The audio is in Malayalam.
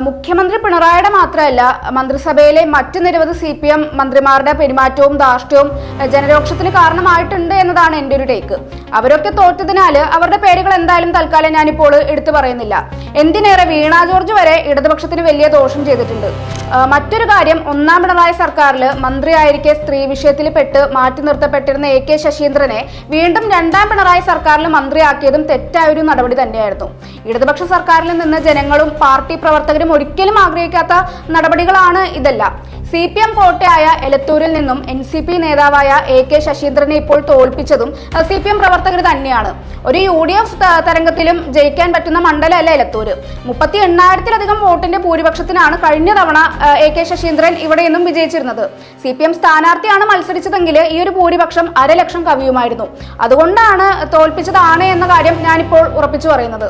മുഖ്യമന്ത്രി പിണറായിയുടെ മാത്രമല്ല മന്ത്രിസഭയിലെ മറ്റ് നിരവധി CPM മന്ത്രിമാരുടെ പെരുമാറ്റവും ധാർഷ്ട്യവും ജനരോക്ഷത്തിന് കാരണമായിട്ടുണ്ട് എന്നതാണ് എൻ്റെ ഒരു ടേക്ക്. അവരൊക്കെ തോറ്റതിനാൽ അവരുടെ പേരുകൾ എന്തായാലും തൽക്കാലം ഞാനിപ്പോൾ എടുത്തു പറയുന്നില്ല. എന്തിനേറെ വീണ ജോർജ് വരെ ഇടതുപക്ഷത്തിന് വലിയ ദോഷം ചെയ്തിട്ടുണ്ട്. മറ്റൊരു കാര്യം, ഒന്നാം പിണറായി സർക്കാരിൽ മന്ത്രിയായിരിക്കെ സ്ത്രീ വിഷയത്തിൽ പെട്ട് മാറ്റി നിർത്തപ്പെട്ടിരുന്ന AK ശശീന്ദ്രനെ വീണ്ടും രണ്ടാം പിണറായി സർക്കാരിൽ മന്ത്രിയാക്കിയതും തെറ്റായൊരു നടപടി തന്നെയായിരുന്നു. ഇടതുപക്ഷ സർക്കാരിൽ നിന്ന് ജനങ്ങളും പാർട്ടി പ്രവർത്തകരും ഒരിക്കലും ആഗ്രഹിക്കാത്ത നടപടികളാണ് ഇതെല്ലാം. CPM കോട്ടയായ എലത്തൂരിൽ നിന്നും NCP നേതാവായ AK ശശീന്ദ്രനെ ഇപ്പോൾ തോൽപ്പിച്ചതും CPM പ്രവർത്തകർ തന്നെയാണ്. ഒരു UDF തരംഗത്തിലും ജയിക്കാൻ പറ്റുന്ന മണ്ഡലമല്ല എലത്തൂര്. 38,000-ലധികം വോട്ടിന്റെ ഭൂരിപക്ഷത്തിനാണ് കഴിഞ്ഞ തവണ AK ശശീന്ദ്രൻ ഇവിടെ നിന്നും വിജയിച്ചിരുന്നത്. CPM സ്ഥാനാർത്ഥിയാണ് മത്സരിച്ചതെങ്കിൽ ഈ ഒരു ഭൂരിപക്ഷം 1,00,000 കവിയുമായിരുന്നു. അതുകൊണ്ടാണ് തോൽപ്പിച്ചതാണ് എന്ന കാര്യം ഞാനിപ്പോൾ ഉറപ്പിച്ചു പറയുന്നത്.